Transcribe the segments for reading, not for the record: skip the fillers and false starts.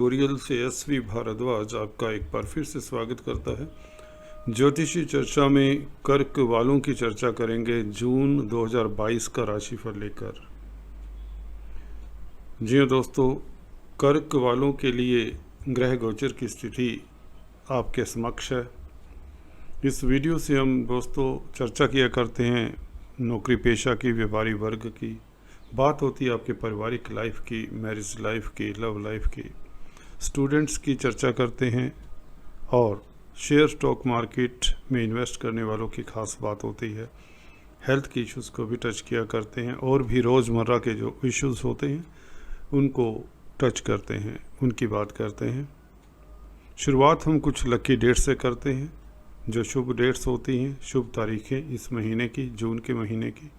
Tutorial से SV Bhardwaj आपका एक बार फिर से स्वागत करता है। ज्योतिषी चर्चा में कर्क वालों की चर्चा करेंगे जून 2022 का राशिफल लेकर। जी हाँ दोस्तों, कर्क वालों के लिए ग्रह गोचर की स्थिति आपके समक्ष है। इस वीडियो से हम दोस्तों चर्चा किया करते हैं नौकरी पेशा की, व्यापारी वर्ग की, बात होती है आपके पारिवारिक लाइफ की, मैरिज लाइफ की, लव लाइफ की, स्टूडेंट्स की चर्चा करते हैं और शेयर स्टॉक मार्केट में इन्वेस्ट करने वालों की खास बात होती है। हेल्थ की इश्यूज़ को भी टच किया करते हैं और भी रोज़मर्रा के जो इश्यूज़ होते हैं उनको टच करते हैं, उनकी बात करते हैं। शुरुआत हम कुछ लकी डेट से करते हैं, जो शुभ डेट्स होती हैं, शुभ तारीखें इस महीने की, जून के महीने की,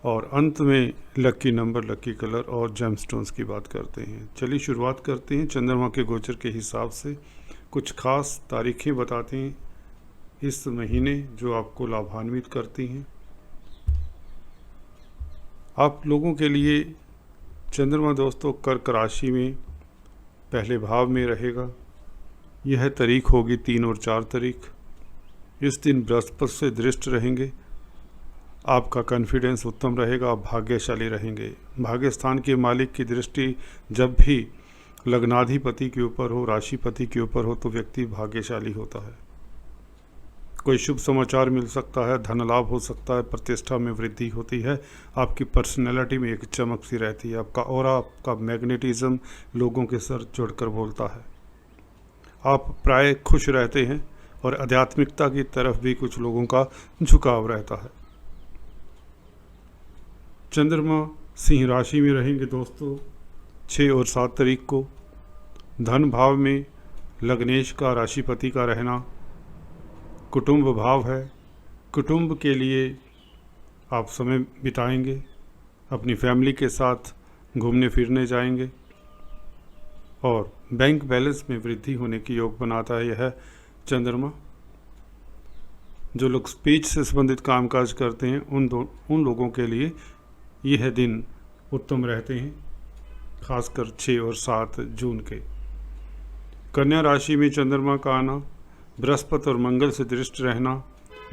और अंत में लकी नंबर, लकी कलर और जेमस्टोन्स की बात करते हैं। चलिए शुरुआत करते हैं। चंद्रमा के गोचर के हिसाब से कुछ खास तारीखें बताते हैं इस महीने जो आपको लाभान्वित करती हैं। आप लोगों के लिए चंद्रमा दोस्तों कर्क राशि में पहले भाव में रहेगा। यह तारीख होगी 3 और 4 तारीख। इस दिन बृहस्पति से दृष्ट रहेंगे। आपका कॉन्फिडेंस उत्तम रहेगा, आप भाग्यशाली रहेंगे। भाग्यस्थान के मालिक की दृष्टि जब भी लग्नाधिपति के ऊपर हो, राशिपति के ऊपर हो, तो व्यक्ति भाग्यशाली होता है। कोई शुभ समाचार मिल सकता है, धन लाभ हो सकता है, प्रतिष्ठा में वृद्धि होती है, आपकी पर्सनैलिटी में एक चमक सी रहती है, आपका ऑरा, आपका मैग्नेटिज्म लोगों के सर जोड़कर बोलता है। आप प्राय खुश रहते हैं और आध्यात्मिकता की तरफ भी कुछ लोगों का झुकाव रहता है। चंद्रमा सिंह राशि में रहेंगे दोस्तों 6 और 7 तारीख को। धन भाव में लग्नेश का, राशिपति का रहना। कुटुंब भाव है, कुटुंब के लिए आप समय बिताएंगे, अपनी फैमिली के साथ घूमने फिरने जाएंगे और बैंक बैलेंस में वृद्धि होने की योग बनाता है यह चंद्रमा। जो लोग स्पीच से संबंधित कामकाज करते हैं उन लोगों के लिए यह दिन उत्तम रहते हैं, खासकर 6 और 7 जून के। कन्या राशि में चंद्रमा का आना, बृहस्पति और मंगल से दृष्ट रहना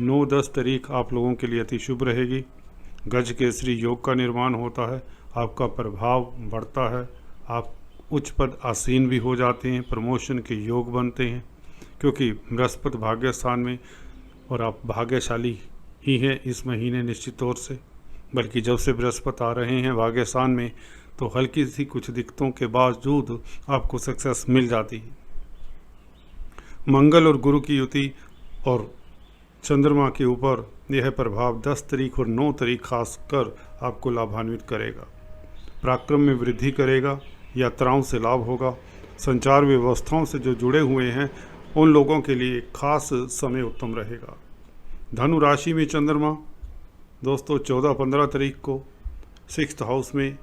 9-10 तारीख आप लोगों के लिए अति शुभ रहेगी। गज केसरी योग का निर्माण होता है, आपका प्रभाव बढ़ता है, आप उच्च पद आसीन भी हो जाते हैं, प्रमोशन के योग बनते हैं क्योंकि बृहस्पति भाग्य स्थान में, और आप भाग्यशाली ही हैं इस महीने निश्चित तौर से। बल्कि जब से बृहस्पति आ रहे हैं भाग्य स्थान में तो हल्की सी कुछ दिक्कतों के बावजूद आपको सक्सेस मिल जाती है। मंगल और गुरु की युति और चंद्रमा के ऊपर यह प्रभाव 10 तारीख और 9 तारीख खासकर आपको लाभान्वित करेगा। पराक्रम में वृद्धि करेगा, यात्राओं से लाभ होगा। संचार व्यवस्थाओं से जो जुड़े हुए हैं उन लोगों के लिए खास समय उत्तम रहेगा। धनु राशि में चंद्रमा दोस्तों 14-15 तारीख को 6th हाउस में,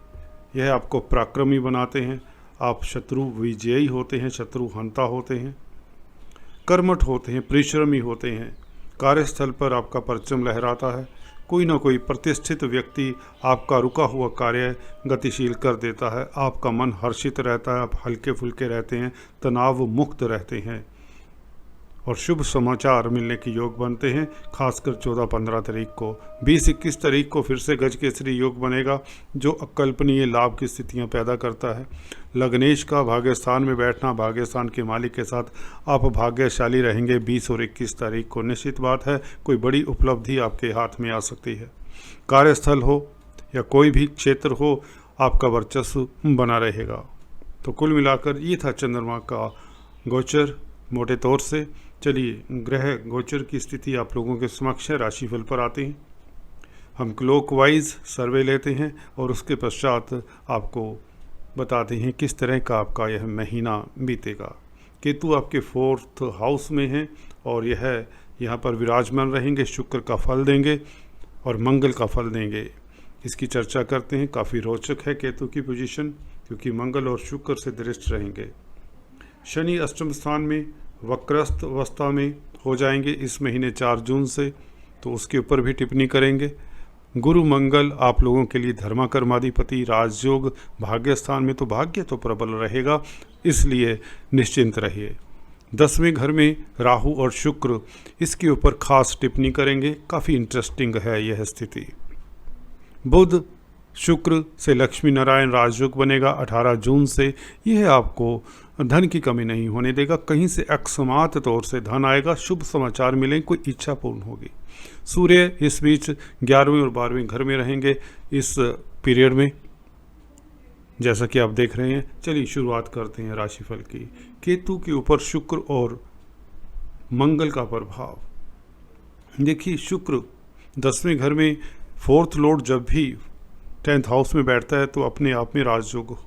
यह आपको पराक्रमी बनाते हैं। आप शत्रु विजयी होते हैं, शत्रु हंता होते हैं, कर्मठ होते हैं, परिश्रमी होते हैं। कार्यस्थल पर आपका परचम लहराता है। कोई ना कोई प्रतिष्ठित व्यक्ति आपका रुका हुआ कार्य गतिशील कर देता है। आपका मन हर्षित रहता है, आप हल्के फुल्के रहते हैं, तनाव मुक्त रहते हैं और शुभ समाचार मिलने की योग बनते हैं, खासकर 14-15 तारीख को। 20-21 तारीख को फिर से गज केसरी योग बनेगा जो अकल्पनीय लाभ की स्थितियां पैदा करता है। लग्नेश का भाग्यस्थान में बैठना, भाग्यस्थान के मालिक के साथ आप भाग्यशाली रहेंगे 20 और 21 तारीख को। निश्चित बात है कोई बड़ी उपलब्धि आपके हाथ में आ सकती है। कार्यस्थल हो या कोई भी क्षेत्र हो, आपका वर्चस्व बना रहेगा। तो कुल मिलाकर ये था चंद्रमा का गोचर मोटे तौर से। चलिए ग्रह गोचर की स्थिति आप लोगों के समक्ष है। राशिफल पर आते हैं। हम क्लॉकवाइज सर्वे लेते हैं और उसके पश्चात आपको बताते हैं किस तरह का आपका यह महीना बीतेगा। केतु आपके 4th हाउस में हैं और यह यहाँ पर विराजमान रहेंगे, शुक्र का फल देंगे और मंगल का फल देंगे। इसकी चर्चा करते हैं। काफ़ी रोचक है केतु की पोजीशन क्योंकि मंगल और शुक्र से दृष्ट रहेंगे। शनि अष्टम स्थान में वक्रस्थ अवस्था में हो जाएंगे इस महीने 4 जून से, तो उसके ऊपर भी टिप्पणी करेंगे। गुरु मंगल आप लोगों के लिए धर्माकर्माधिपति, राजयोग, भाग्य स्थान में तो भाग्य तो प्रबल रहेगा, इसलिए निश्चिंत रहिए। 10वें घर में राहु और शुक्र, इसके ऊपर खास टिप्पणी करेंगे। काफ़ी इंटरेस्टिंग है यह स्थिति। बुध शुक्र से लक्ष्मी नारायण राजयोग बनेगा 18 जून से। यह आपको धन की कमी नहीं होने देगा। कहीं से अकस्मात तौर से धन आएगा, शुभ समाचार मिलेंगे, कोई इच्छा पूर्ण होगी। सूर्य इस बीच 11वें और 12वें घर में रहेंगे इस पीरियड में, जैसा कि आप देख रहे हैं। चलिए शुरुआत करते हैं राशिफल की। केतु के ऊपर शुक्र और मंगल का प्रभाव। देखिए शुक्र 10वें घर में, 4th लॉर्ड जब भी 10th हाउस में बैठता है तो अपने आप में राजयोग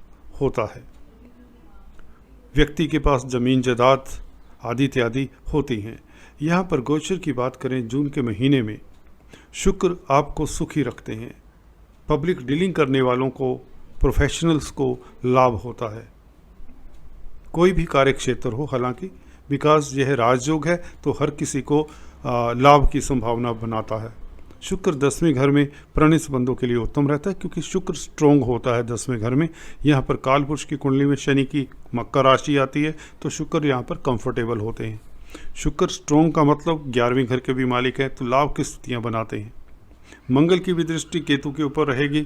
होता है। व्यक्ति के पास जमीन जायदाद आदि इत्यादि होती हैं। यहाँ पर गोचर की बात करें, जून के महीने में शुक्र आपको सुखी रखते हैं। पब्लिक डीलिंग करने वालों को, प्रोफेशनल्स को लाभ होता है, कोई भी कार्य क्षेत्र हो। हालांकि बिकॉज यह राजयोग है तो हर किसी को लाभ की संभावना बनाता है। शुक्र 10वें घर में प्रणय संबंधों के लिए उत्तम रहता है, क्योंकि शुक्र स्ट्रोंग होता है 10वें घर में। यहाँ पर कालपुरुष की कुंडली में शनि की मकर राशि आती है तो शुक्र यहाँ पर कंफर्टेबल होते हैं। शुक्र स्ट्रोंग का मतलब 11वें घर के भी मालिक है, तो लाभ की स्थितियाँ बनाते हैं। मंगल की भी दृष्टि केतु के ऊपर रहेगी,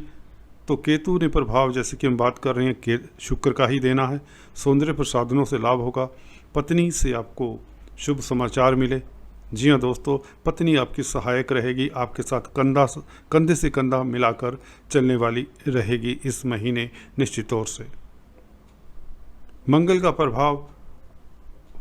तो केतु ने प्रभाव, जैसे कि हम बात कर रहे हैं, शुक्र का ही देना है। सौंदर्य प्रसाधनों से लाभ होगा। पत्नी से आपको शुभ समाचार मिले। जी हाँ दोस्तों, पत्नी आपकी सहायक रहेगी, आपके साथ कंधे से कंधा मिलाकर चलने वाली रहेगी इस महीने निश्चित तौर से। मंगल का प्रभाव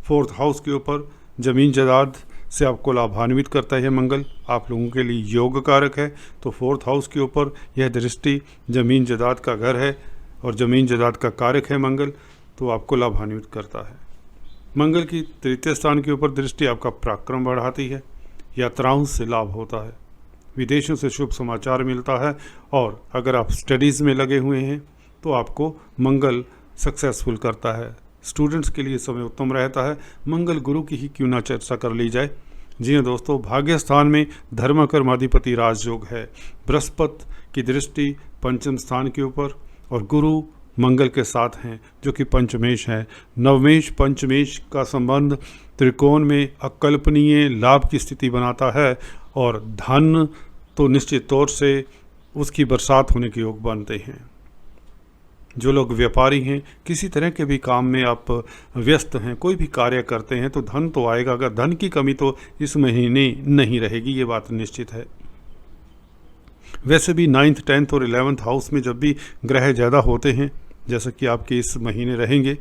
4th हाउस के ऊपर जमीन जायदाद से आपको लाभान्वित करता है। मंगल आप लोगों के लिए योग कारक है, तो 4th हाउस के ऊपर यह दृष्टि जमीन जायदाद का घर है और जमीन जायदाद का कारक है मंगल, तो आपको लाभान्वित करता है। मंगल की 3य स्थान के ऊपर दृष्टि आपका पराक्रम बढ़ाती है। यात्राओं से लाभ होता है, विदेशों से शुभ समाचार मिलता है, और अगर आप स्टडीज़ में लगे हुए हैं तो आपको मंगल सक्सेसफुल करता है। स्टूडेंट्स के लिए समय उत्तम रहता है। मंगल गुरु की ही क्यों ना चर्चा कर ली जाए। जी हाँ दोस्तों, भाग्य स्थान में धर्माकर्माधिपति राजयोग है। बृहस्पति की दृष्टि 5म स्थान के ऊपर और गुरु मंगल के साथ हैं, जो कि पंचमेश है। नवमेश पंचमेश का संबंध त्रिकोण में अकल्पनीय लाभ की स्थिति बनाता है, और धन तो निश्चित तौर से उसकी बरसात होने के योग बनते हैं। जो लोग व्यापारी हैं, किसी तरह के भी काम में आप व्यस्त हैं, कोई भी कार्य करते हैं, तो धन तो आएगा। अगर धन की कमी तो इस महीने नहीं रहेगी, ये बात निश्चित है। वैसे भी 9th 10th और 11th हाउस में जब भी ग्रह ज़्यादा होते हैं, जैसा कि आपके इस महीने रहेंगे,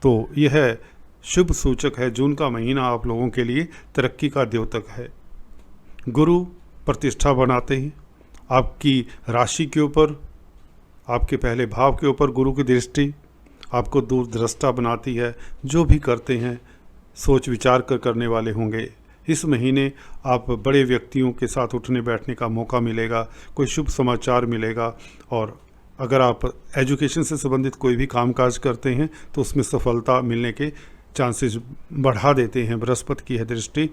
तो यह शुभ सूचक है। जून का महीना आप लोगों के लिए तरक्की का द्योतक है। गुरु प्रतिष्ठा बनाते हैं आपकी राशि के ऊपर, आपके पहले भाव के ऊपर गुरु की दृष्टि आपको दूरदृष्टा बनाती है। जो भी करते हैं सोच विचार कर करने वाले होंगे। इस महीने आप बड़े व्यक्तियों के साथ उठने बैठने का मौका मिलेगा, कोई शुभ समाचार मिलेगा, और अगर आप एजुकेशन से संबंधित कोई भी कामकाज करते हैं तो उसमें सफलता मिलने के चांसेस बढ़ा देते हैं। बृहस्पति की है दृष्टि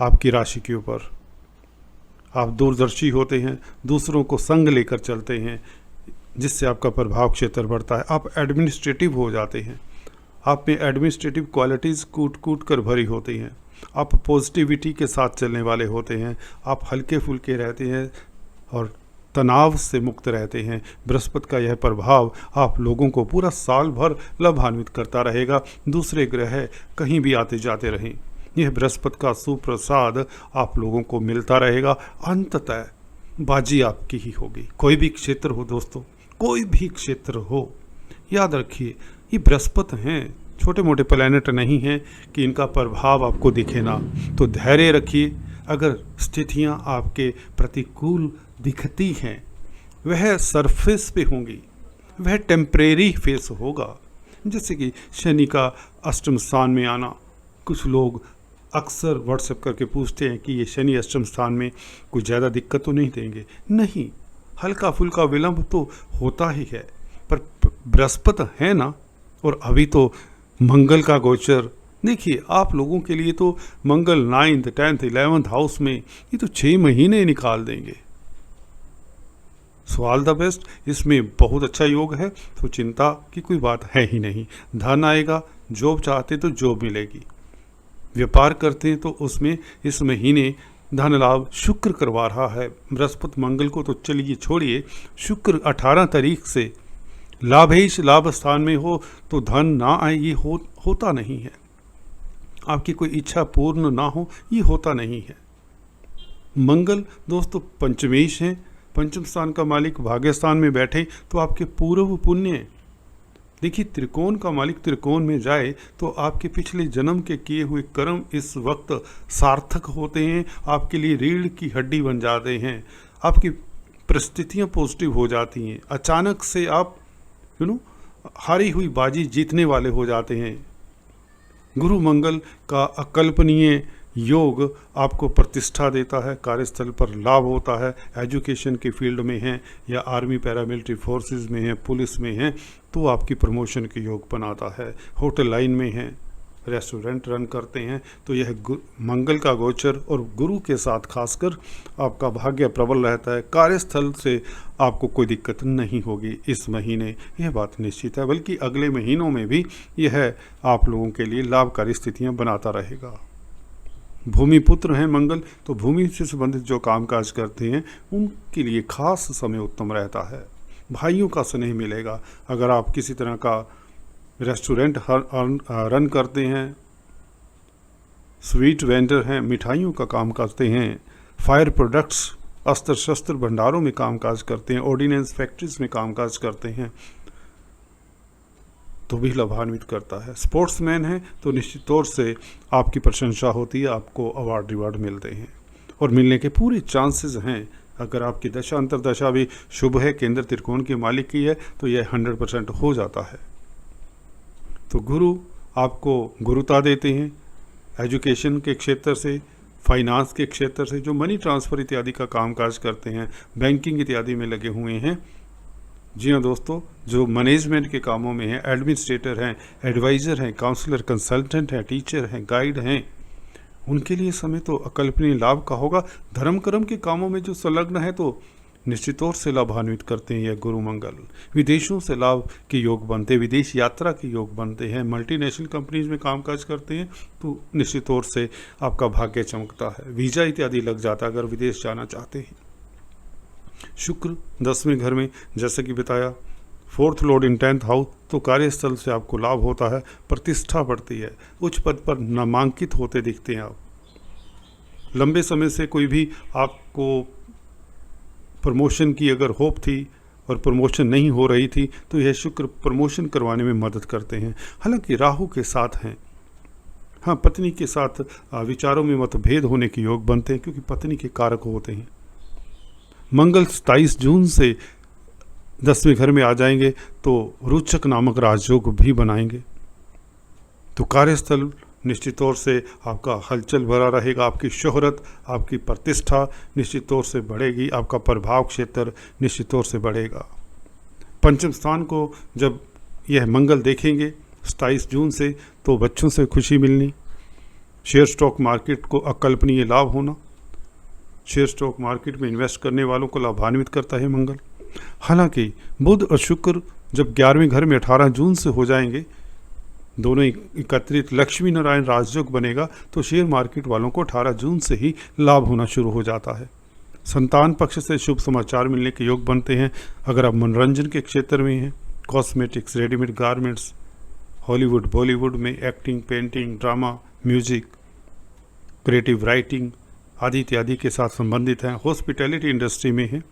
आपकी राशि के ऊपर। आप दूरदर्शी होते हैं, दूसरों को संग लेकर चलते हैं, जिससे आपका प्रभाव क्षेत्र बढ़ता है। आप एडमिनिस्ट्रेटिव हो जाते हैं, आप में एडमिनिस्ट्रेटिव क्वालिटीज़ कूट कूट कर भरी होती हैं। आप पॉजिटिविटी के साथ चलने वाले होते हैं, आप हल्के फुल्के रहते हैं और तनाव से मुक्त रहते हैं। बृहस्पति का यह प्रभाव आप लोगों को पूरा साल भर लाभान्वित करता रहेगा। दूसरे ग्रह कहीं भी आते जाते रहें, यह बृहस्पति का सुप्रसाद आप लोगों को मिलता रहेगा। अंततः बाजी आपकी ही होगी। कोई भी क्षेत्र हो दोस्तों, कोई भी क्षेत्र हो, याद रखिए ये बृहस्पति हैं, छोटे मोटे प्लैनेट नहीं हैं कि इनका प्रभाव आपको दिखे ना। तो धैर्य रखिए। अगर स्थितियां आपके प्रतिकूल दिखती हैं, वह सरफेस पे होंगी, वह टेम्परेरी फेस होगा। जैसे कि शनि का अष्टम स्थान में आना, कुछ लोग अक्सर व्हाट्सएप करके पूछते हैं कि ये शनि अष्टम स्थान में कुछ ज़्यादा दिक्कत तो नहीं देंगे। नहीं, हल्का फुल्का विलंब तो होता ही है, पर बृहस्पति है ना, और अभी तो मंगल का गोचर देखिए आप लोगों के लिए तो मंगल 9th 10th 11th हाउस में, ये तो 6 महीने निकाल देंगे। So all the best. इसमें बहुत अच्छा योग है, तो चिंता की कोई बात है ही नहीं। धन आएगा, जॉब चाहते तो जॉब मिलेगी, व्यापार करते हैं तो उसमें इस महीने धन लाभ शुक्र करवा रहा है। बृहस्पति मंगल को तो चलिए छोड़िए, शुक्र 18 तारीख से लाभेश लाभ स्थान में हो तो धन ना आए ये होता नहीं है। आपकी कोई इच्छा पूर्ण ना हो ये होता नहीं है। मंगल दोस्तों पंचमेश हैं, पंचम स्थान का मालिक भाग्य स्थान में बैठे तो आपके पूर्व पुण्य, देखिए त्रिकोण का मालिक त्रिकोण में जाए तो आपके पिछले जन्म के किए हुए कर्म इस वक्त सार्थक होते हैं, आपके लिए रीढ़ की हड्डी बन जाते हैं, आपकी परिस्थितियां पॉजिटिव हो जाती हैं, अचानक से आप हारी हुई बाजी जीतने वाले हो जाते हैं। गुरु मंगल का अकल्पनीय योग आपको प्रतिष्ठा देता है, कार्यस्थल पर लाभ होता है, एजुकेशन के फील्ड में हैं या आर्मी पैरामिलिट्री फोर्सेस में हैं, पुलिस में हैं तो आपकी प्रमोशन के योग बनाता है, होटल लाइन में हैं, रेस्टोरेंट रन करते हैं तो यह मंगल का गोचर और गुरु के साथ खासकर आपका भाग्य प्रबल रहता है। कार्यस्थल से आपको कोई दिक्कत नहीं होगी इस महीने, यह बात निश्चित है, बल्कि अगले महीनों में भी यह आप लोगों के लिए लाभकारी स्थितियां बनाता रहेगा। भूमि पुत्र हैं मंगल, तो भूमि से संबंधित जो कामकाज करते हैं उनके लिए खास समय उत्तम रहता है। भाइयों का स्नेह मिलेगा। अगर आप किसी तरह का रेस्टोरेंट रन करते हैं, स्वीट वेंडर हैं, मिठाइयों का काम करते हैं, फायर प्रोडक्ट्स अस्त्र शस्त्र भंडारों में कामकाज करते हैं, ऑर्डिनेंस फैक्ट्रीज में कामकाज करते हैं तो भी लाभान्वित करता है। स्पोर्ट्समैन है तो निश्चित तौर से आपकी प्रशंसा होती है, आपको अवार्ड रिवार्ड मिलते हैं और मिलने के पूरे चांसेस हैं। अगर आपकी दशा अंतरदशा भी शुभ है, केंद्र त्रिकोण के मालिक की है तो यह 100% हो जाता है। तो गुरु आपको गुरुता देते हैं एजुकेशन के क्षेत्र से, फाइनेंस के क्षेत्र से, जो मनी ट्रांसफ़र इत्यादि का कामकाज करते हैं, बैंकिंग इत्यादि में लगे हुए हैं। जी हाँ दोस्तों, जो मैनेजमेंट के कामों में हैं, एडमिनिस्ट्रेटर हैं, एडवाइज़र हैं, काउंसलर, कंसल्टेंट हैं, टीचर हैं, गाइड हैं, उनके लिए समय तो अकल्पनीय लाभ का होगा। धर्म कर्म के कामों में जो संलग्न है तो निश्चित तौर से लाभान्वित करते हैं यह गुरु मंगल। विदेशों से लाभ के योग बनते हैं, विदेश यात्रा के योग बनते हैं, मल्टीनेशनल कंपनीज में कामकाज करते हैं तो निश्चित तौर से आपका भाग्य चमकता है। वीज़ा इत्यादि लग जाता है अगर विदेश जाना चाहते हैं। शुक्र 10वें घर में जैसे कि बताया, 4th लॉर्ड इन 10th हाउस, तो कार्यस्थल से आपको लाभ होता है, प्रतिष्ठा बढ़ती है, उच्च पद पर नामांकित होते दिखते हैं आप। लंबे समय से कोई भी आपको प्रमोशन की अगर होप थी और प्रमोशन नहीं हो रही थी तो यह शुक्र प्रमोशन करवाने में मदद करते हैं। हालांकि राहु के साथ हैं, हाँ पत्नी के साथ विचारों में मतभेद होने के योग बनते हैं क्योंकि पत्नी के कारक होते हैं। मंगल 27 जून से 10वें घर में आ जाएंगे तो रोचक नामक राजयोग भी बनाएंगे। तो कार्यस्थल निश्चित तौर से आपका हलचल भरा रहेगा, आपकी शोहरत, आपकी प्रतिष्ठा निश्चित तौर से बढ़ेगी, आपका प्रभाव क्षेत्र निश्चित तौर से बढ़ेगा। पंचम स्थान को जब यह मंगल देखेंगे 27 जून से तो बच्चों से खुशी मिलनी, शेयर स्टॉक मार्केट को अकल्पनीय लाभ होना, शेयर स्टॉक मार्केट में इन्वेस्ट करने वालों को लाभान्वित करता है मंगल। हालांकि बुध और शुक्र जब 11वें घर में 18 जून से हो जाएंगे, दोनों एकत्रित लक्ष्मी नारायण राजयोग बनेगा तो शेयर मार्केट वालों को 18 जून से ही लाभ होना शुरू हो जाता है। संतान पक्ष से शुभ समाचार मिलने के योग बनते हैं। अगर आप मनोरंजन के क्षेत्र में हैं, cosmetics, readymade garments, Hollywood, Bollywood में acting, painting, drama, music, creative writing आदि इत्यादि के साथ संबंधित हैं, हॉस्पिटैलिटी इंडस्ट्री में हैं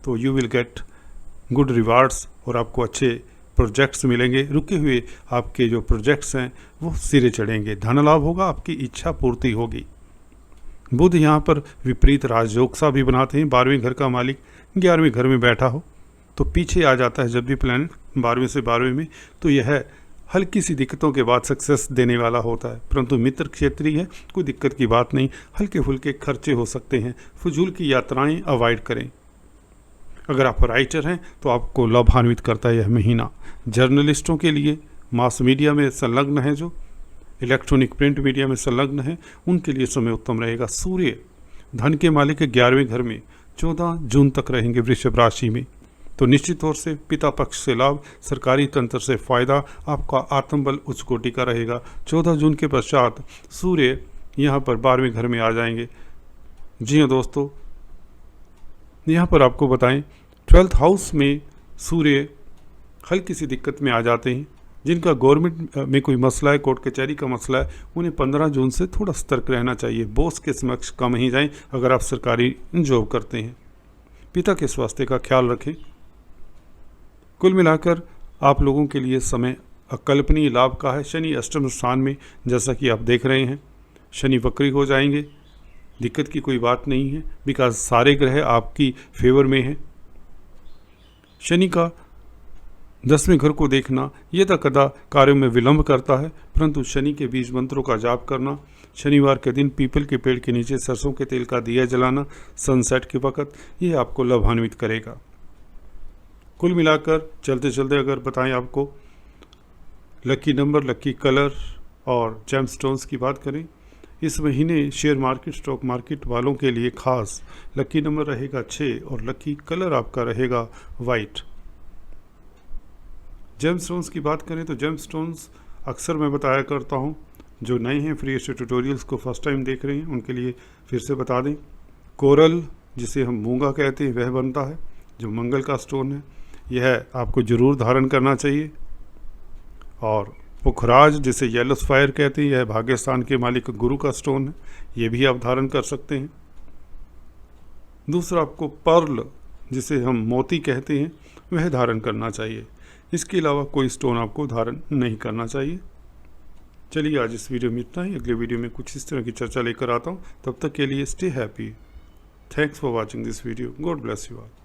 तो you will get good rewards और आपको अच्छे प्रोजेक्ट्स मिलेंगे। रुके हुए आपके जो प्रोजेक्ट्स हैं वो सिरे चढ़ेंगे, धन लाभ होगा, आपकी इच्छा पूर्ति होगी। बुध यहाँ पर विपरीत राजयोग सा भी बनाते हैं। 12वें घर का मालिक 11वें घर में बैठा हो तो पीछे आ जाता है जब भी प्लैनेट 12वें से 12वें में, तो यह हल्की सी दिक्कतों के बाद सक्सेस देने वाला होता है। परंतु मित्र क्षेत्रीय है, कोई दिक्कत की बात नहीं, हल्के फुल्के खर्चे हो सकते हैं, फजूल की यात्राएं अवॉइड करें। अगर आप राइटर हैं तो आपको लाभान्वित करता है यह महीना। जर्नलिस्टों के लिए, मास मीडिया में संलग्न है, जो इलेक्ट्रॉनिक प्रिंट मीडिया में संलग्न है, उनके लिए समय उत्तम रहेगा। सूर्य धन के मालिक के 11वें घर में 14 जून तक रहेंगे वृषभ राशि में। तो निश्चित तौर से पिता पक्ष से लाभ, सरकारी तंत्र से फायदा, आपका आत्मबल उच्च कोटि का रहेगा। 14 जून के पश्चात सूर्य यहाँ पर 12वें घर में आ जाएंगे। जी हाँ दोस्तों, यहाँ पर आपको बताएं 12th हाउस में सूर्य हल्की सी दिक्कत में आ जाते हैं। जिनका गवर्नमेंट में कोई मसला है, कोर्ट कचहरी का मसला है, उन्हें 15 जून से थोड़ा सतर्क रहना चाहिए। बॉस के समक्ष कम ही जाएं अगर आप सरकारी जॉब करते हैं। पिता के स्वास्थ्य का ख्याल रखें। कुल मिलाकर आप लोगों के लिए समय अकल्पनीय लाभ का है। शनि अष्टम स्थान में, जैसा कि आप देख रहे हैं, शनि वक्री हो जाएंगे। दिक्कत की कोई बात नहीं है, बिकॉज सारे ग्रह आपकी फेवर में हैं। शनि का 10वें घर को देखना यदा कदा कार्यों में विलंब करता है, परंतु शनि के बीज मंत्रों का जाप करना, शनिवार के दिन पीपल के पेड़ के नीचे सरसों के तेल का दिया जलाना सनसेट के वक्त, ये आपको लाभान्वित करेगा। कुल मिलाकर चलते चलते अगर बताएं आपको लकी नंबर, लकी कलर और जेमस्टोन्स की बात करें, इस महीने शेयर मार्केट, स्टॉक मार्केट वालों के लिए खास लकी नंबर रहेगा 6 और लकी कलर आपका रहेगा वाइट। जेमस्टोन्स की बात करें तो जेमस्टोन्स अक्सर मैं बताया करता हूं, जो नए हैं फ्री स्टाइल ट्यूटोरियल्स को फर्स्ट टाइम देख रहे हैं उनके लिए फिर से बता दें। कोरल, जिसे हम मूंगा कहते हैं, वह बनता है जो मंगल का स्टोन है, यह आपको जरूर धारण करना चाहिए। और पुखराज, जिसे येलो सफायर कहते हैं, यह भाग्यस्थान के मालिक गुरु का स्टोन है, यह भी आप धारण कर सकते हैं। दूसरा आपको पर्ल, जिसे हम मोती कहते हैं, वह धारण करना चाहिए। इसके अलावा कोई स्टोन आपको धारण नहीं करना चाहिए। चलिए आज इस वीडियो में इतना ही। अगले वीडियो में कुछ इस तरह की चर्चा लेकर आता हूँ। तब तक के लिए stay happy. Thanks for watching this video. God bless you all.